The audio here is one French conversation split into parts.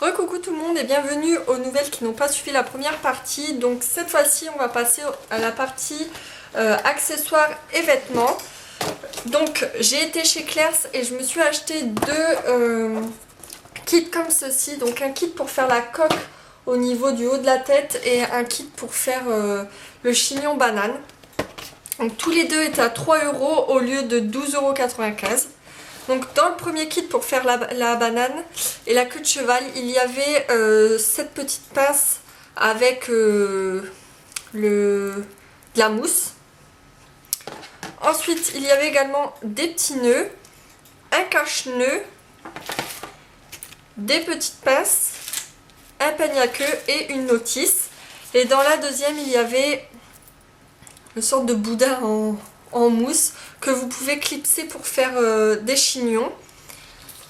Recoucou tout le monde et bienvenue aux nouvelles qui n'ont pas suivi la première partie. Donc cette fois-ci on va passer à la partie accessoires et vêtements. Donc j'ai été chez Claire's et je me suis acheté deux kits comme ceci. Donc un kit pour faire la coque au niveau du haut de la tête et un kit pour faire le chignon banane. Donc tous les deux étaient à 3 € au lieu de 12,95 €. Donc dans le premier kit pour faire la banane et la queue de cheval, il y avait cette petite pince avec de la mousse. Ensuite il y avait également des petits nœuds, un cache-nœud, des petites pinces, un peigne à queue et une notice. Et dans la deuxième il y avait une sorte de boudin en mousse que vous pouvez clipser pour faire des chignons.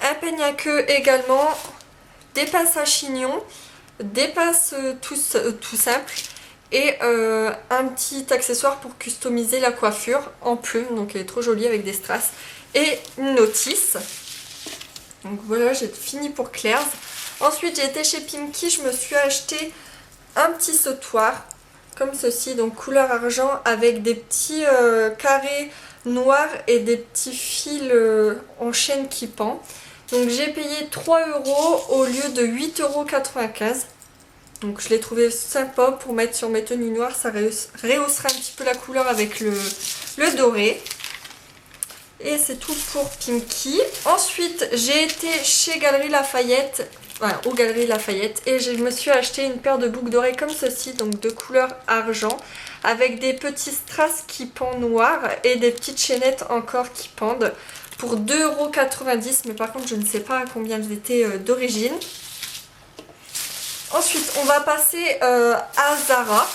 Un peigne à queue également, des pinces à chignons, des pinces tout simples et un petit accessoire pour customiser la coiffure en plume. Donc elle est trop jolie avec des strass et une notice. Donc voilà, j'ai fini pour Claire's. Ensuite j'ai été chez Pimkie, je me suis acheté un petit sautoir comme ceci, donc couleur argent avec des petits carrés noirs et des petits fils en chaîne qui pend. Donc j'ai payé 3 € au lieu de 8,95 €. Donc je l'ai trouvé sympa pour mettre sur mes tenues noires, ça rehaussera un petit peu la couleur avec le doré. Et c'est tout pour Pimkie. Ensuite j'ai été chez Galeries Lafayette. Voilà, aux Galeries Lafayette, et je me suis acheté une paire de boucles d'oreilles comme ceci, donc de couleur argent, avec des petits strass qui pendent noirs et des petites chaînettes encore qui pendent pour 2,90 €, mais par contre je ne sais pas à combien elles étaient d'origine. Ensuite on va passer à Zara.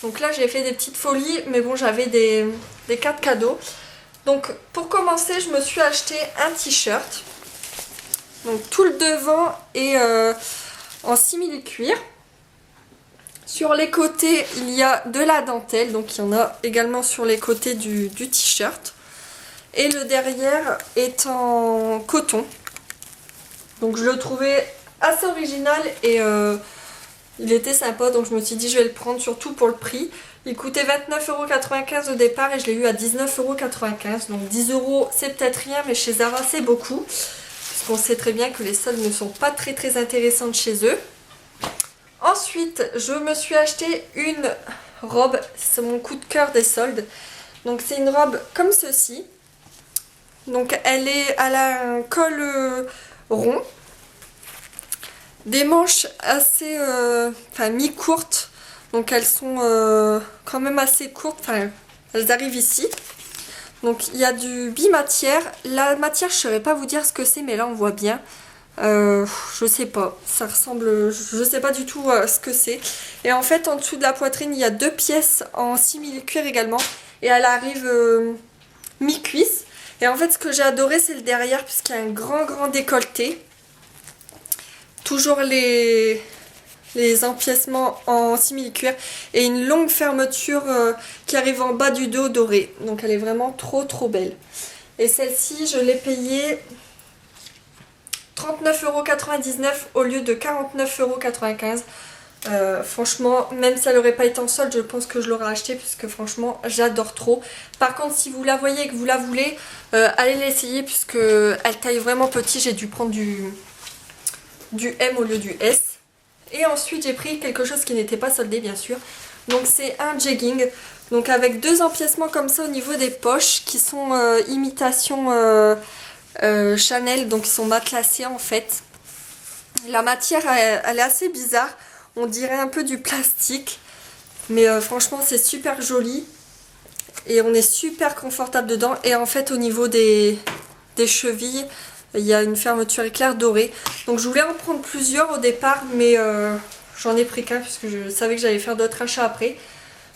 Donc là j'ai fait des petites folies, mais bon, j'avais des cartes cadeaux. Donc pour commencer je me suis acheté un t-shirt. Donc tout le devant est en simili-cuir. Sur les côtés il y a de la dentelle, donc il y en a également sur les côtés du t-shirt. Et le derrière est en coton. Donc je le trouvais assez original et il était sympa, donc je me suis dit je vais le prendre, surtout pour le prix. Il coûtait 29,95 € au départ et je l'ai eu à 19,95 €. Donc 10 € c'est peut-être rien, mais chez Zara c'est beaucoup. On sait très bien que les soldes ne sont pas très intéressantes chez eux. Ensuite, je me suis acheté une robe, c'est mon coup de cœur des soldes. Donc c'est une robe comme ceci. Donc elle a un col rond, des manches assez mi-courtes. Donc elles sont quand même assez courtes, enfin elles arrivent ici. Donc il y a du bimatière. La matière je ne saurais pas vous dire ce que c'est, mais là on voit bien. Je sais pas, ça ressemble, je sais pas du tout ce que c'est. Et en fait en dessous de la poitrine il y a deux pièces en simili-cuir également. Et elle arrive mi-cuisse. Et en fait ce que j'ai adoré c'est le derrière, puisqu'il y a un grand décolleté. Toujours les empiècements en simili-cuir et une longue fermeture qui arrive en bas du dos doré. Donc elle est vraiment trop belle. Et celle-ci je l'ai payée 39,99 € au lieu de 49,95 €. Franchement, même si elle n'aurait pas été en solde, je pense que je l'aurais acheté, puisque franchement j'adore trop. Par contre si vous la voyez et que vous la voulez, allez l'essayer, puisque elle taille vraiment petit. J'ai dû prendre du M au lieu du S. Et ensuite j'ai pris quelque chose qui n'était pas soldé bien sûr. Donc c'est un jegging. Donc avec deux empiècements comme ça au niveau des poches qui sont imitation Chanel. Donc ils sont matelassés en fait. La matière elle est assez bizarre. On dirait un peu du plastique. Mais franchement c'est super joli. Et on est super confortable dedans. Et en fait au niveau des chevilles, il y a une fermeture éclair dorée. Donc je voulais en prendre plusieurs au départ, mais j'en ai pris qu'un puisque je savais que j'allais faire d'autres achats après.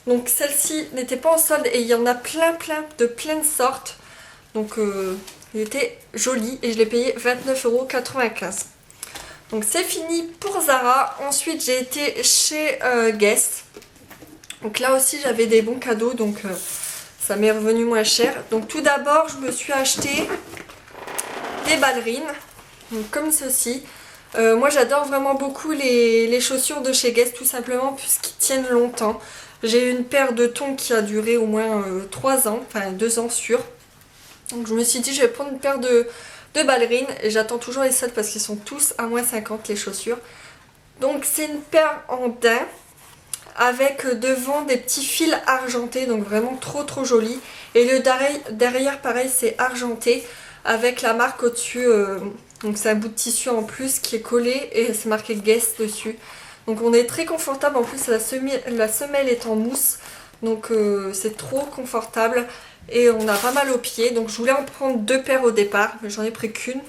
Donc celle-ci n'était pas en solde et il y en a plein de sortes. Donc il était joli et je l'ai payé 29,95 €. Donc c'est fini pour Zara. Ensuite j'ai été chez Guess. Donc là aussi j'avais des bons cadeaux, donc ça m'est revenu moins cher. Donc tout d'abord je me suis acheté des ballerines, donc comme ceci. Moi j'adore vraiment beaucoup les chaussures de chez Guess tout simplement puisqu'ils tiennent longtemps. J'ai une paire de tongs qui a duré au moins 3 ans, enfin 2 ans sûr. Donc je me suis dit je vais prendre une paire de ballerines et j'attends toujours les soldes parce qu'ils sont tous à moins 50 les chaussures. Donc c'est une paire en daim avec devant des petits fils argentés, donc vraiment trop joli. Et le derrière pareil c'est argenté avec la marque au dessus, donc c'est un bout de tissu en plus qui est collé et c'est marqué Guess dessus. Donc on est très confortable, en plus la semelle est en mousse, donc c'est trop confortable et on a pas mal aux pieds. Donc je voulais en prendre 2 paires au départ, mais j'en ai pris qu'une.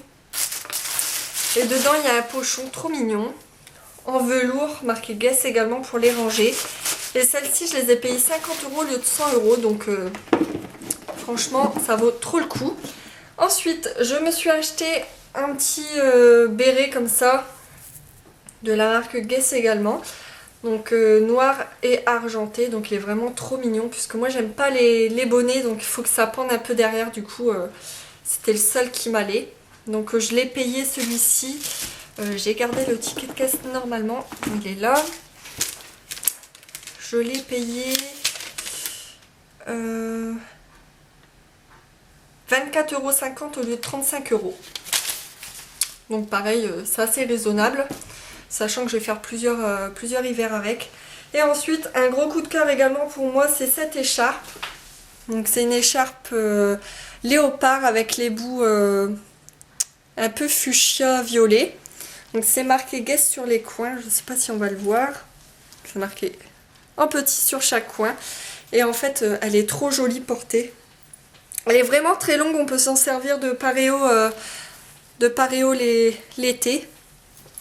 Et dedans il y a un pochon trop mignon en velours marqué Guess également pour les ranger. Et celles-ci je les ai payées 50 € au lieu de 100 €, donc franchement ça vaut trop le coup. Ensuite je me suis acheté un petit béret comme ça de la marque Guess également, donc noir et argenté, donc il est vraiment trop mignon puisque moi j'aime pas les bonnets, donc il faut que ça pende un peu derrière, du coup c'était le seul qui m'allait. Donc je l'ai payé celui-ci. J'ai gardé le ticket de caisse normalement, il est là. Je l'ai payé 24,50 € au lieu de 35 €. Donc pareil, c'est assez raisonnable, sachant que je vais faire plusieurs hivers avec. Et ensuite, un gros coup de cœur également pour moi, c'est cette écharpe. Donc c'est une écharpe léopard avec les bouts un peu fuchsia violet. Donc c'est marqué Guess sur les coins, je ne sais pas si on va le voir. C'est marqué en petit sur chaque coin. Et en fait, elle est trop jolie portée. Elle est vraiment très longue, on peut s'en servir de paréo l'été.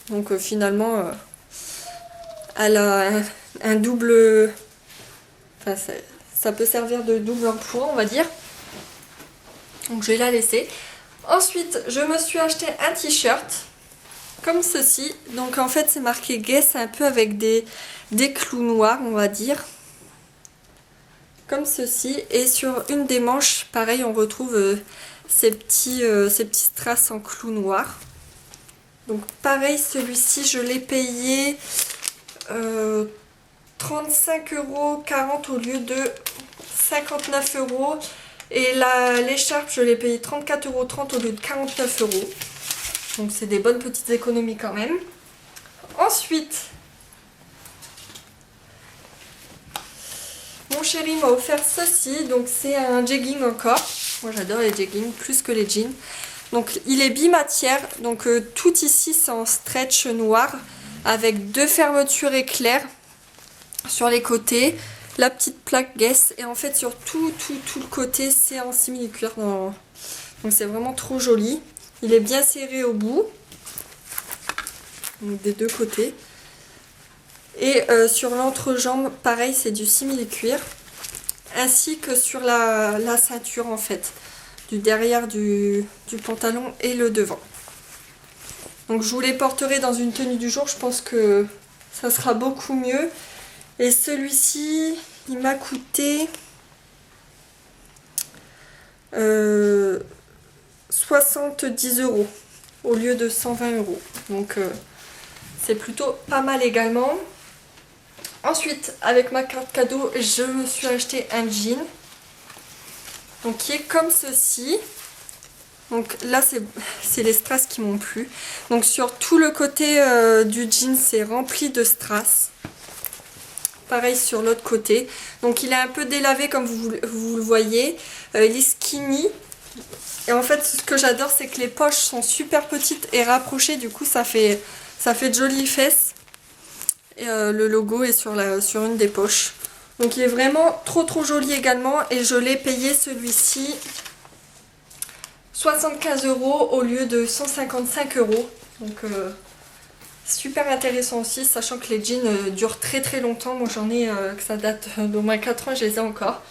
Donc finalement, elle a un double... Enfin, ça peut servir de double emploi, on va dire. Donc je vais la laisser. Ensuite, je me suis acheté un t-shirt comme ceci. Donc en fait c'est marqué Guess un peu avec des clous noirs, on va dire, comme ceci. Et sur une des manches pareil on retrouve ces petits strass en clous noirs. Donc pareil, celui-ci je l'ai payé 35,40 € au lieu de 59 €. Et l'écharpe je l'ai payé 34,30 € au lieu de 49 €. Donc c'est des bonnes petites économies quand même. Ensuite, mon chéri m'a offert ceci. Donc c'est un jegging encore. Moi j'adore les jeggings plus que les jeans. Donc il est bimatière. Donc tout ici c'est en stretch noir avec 2 fermetures éclairs sur les côtés. La petite plaque Guess. Et en fait sur tout le côté c'est en simili-cuir. Donc c'est vraiment trop joli. Il est bien serré au bout, donc des deux côtés. Et sur l'entrejambe, pareil, c'est du simili-cuir. Ainsi que sur la ceinture, en fait, du derrière du pantalon et le devant. Donc je vous les porterai dans une tenue du jour, je pense que ça sera beaucoup mieux. Et celui-ci, il m'a coûté 70 € au lieu de 120 €. Donc c'est plutôt pas mal également. Ensuite, avec ma carte cadeau, je me suis acheté un jean. Donc qui est comme ceci. Donc là c'est les strass qui m'ont plu. Donc sur tout le côté du jean c'est rempli de strass. Pareil sur l'autre côté. Donc il est un peu délavé comme vous le voyez. Il est skinny. Et en fait ce que j'adore c'est que les poches sont super petites et rapprochées. Du coup ça fait de jolies fesses. Et le logo est sur une des poches. Donc il est vraiment trop joli également. Et je l'ai payé celui-ci 75 € au lieu de 155 €. Donc super intéressant aussi, sachant que les jeans durent très longtemps. Moi j'en ai que ça date d'au moins 4 ans, je les ai encore.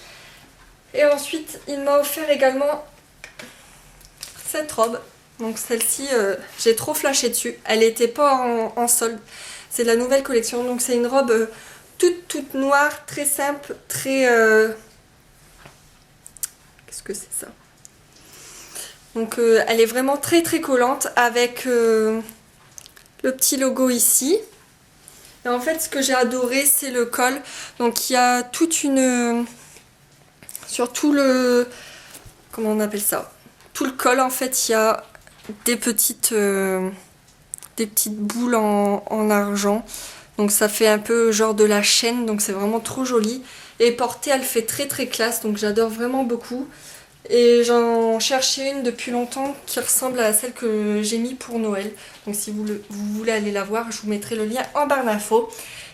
Et ensuite il m'a offert également cette robe. Donc celle-ci j'ai trop flashé dessus. Elle n'était pas en solde. C'est de la nouvelle collection. Donc c'est une robe toute noire, très simple, très... Qu'est-ce que c'est ça? Donc elle est vraiment très collante avec le petit logo ici. Et en fait ce que j'ai adoré c'est le col. Donc il y a toute une... sur tout le... comment on appelle ça? Tout le col en fait il y a des petites boules en argent. Donc ça fait un peu genre de la chaîne, donc c'est vraiment trop joli. Et portée, elle fait très très classe, donc j'adore vraiment beaucoup. Et j'en cherchais une depuis longtemps qui ressemble à celle que j'ai mis pour Noël. Donc si vous voulez aller la voir, je vous mettrai le lien en barre d'infos.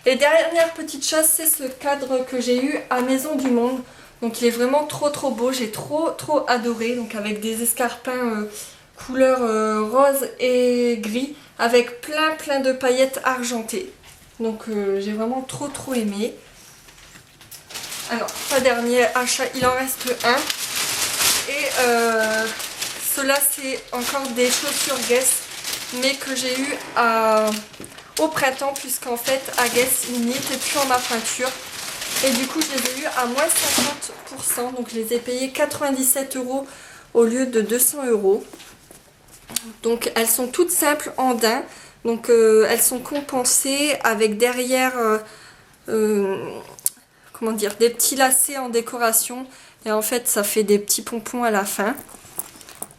Et dernière petite chose, c'est ce cadre que j'ai eu à Maison du Monde. Donc il est vraiment trop beau, j'ai trop adoré. Donc avec des escarpins couleur rose et gris, avec plein de paillettes argentées. Donc j'ai vraiment trop aimé. Alors, pas dernier achat, il en reste un. Et cela c'est encore des chaussures Guess, mais que j'ai eu au printemps, puisqu'en fait à Guess il n'y était plus en ma pointure. Et du coup je les ai eu à moins 50%, donc je les ai payés 97 € au lieu de 200 €. Donc elles sont toutes simples en daim, donc elles sont compensées avec derrière comment dire, des petits lacets en décoration, et en fait ça fait des petits pompons à la fin.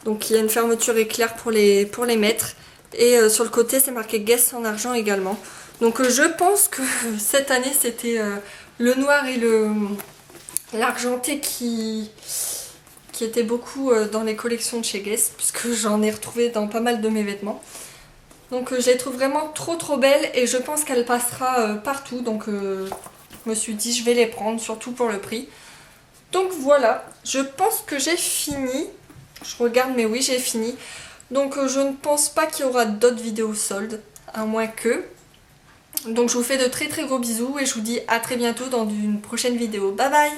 Donc il y a une fermeture éclair pour les mettre, et sur le côté c'est marqué Guess en argent également. Donc je pense que cette année c'était le noir et l'argenté qui était beaucoup dans les collections de chez Guess, puisque j'en ai retrouvé dans pas mal de mes vêtements. Donc je les trouve vraiment trop belles, et je pense qu'elle passera partout, donc je me suis dit je vais les prendre, surtout pour le prix. Donc voilà, je pense que j'ai fini. Je regarde, mais oui j'ai fini. Donc je ne pense pas qu'il y aura d'autres vidéos soldes, à moins que. Donc je vous fais de très gros bisous, et je vous dis à très bientôt dans une prochaine vidéo. Bye bye!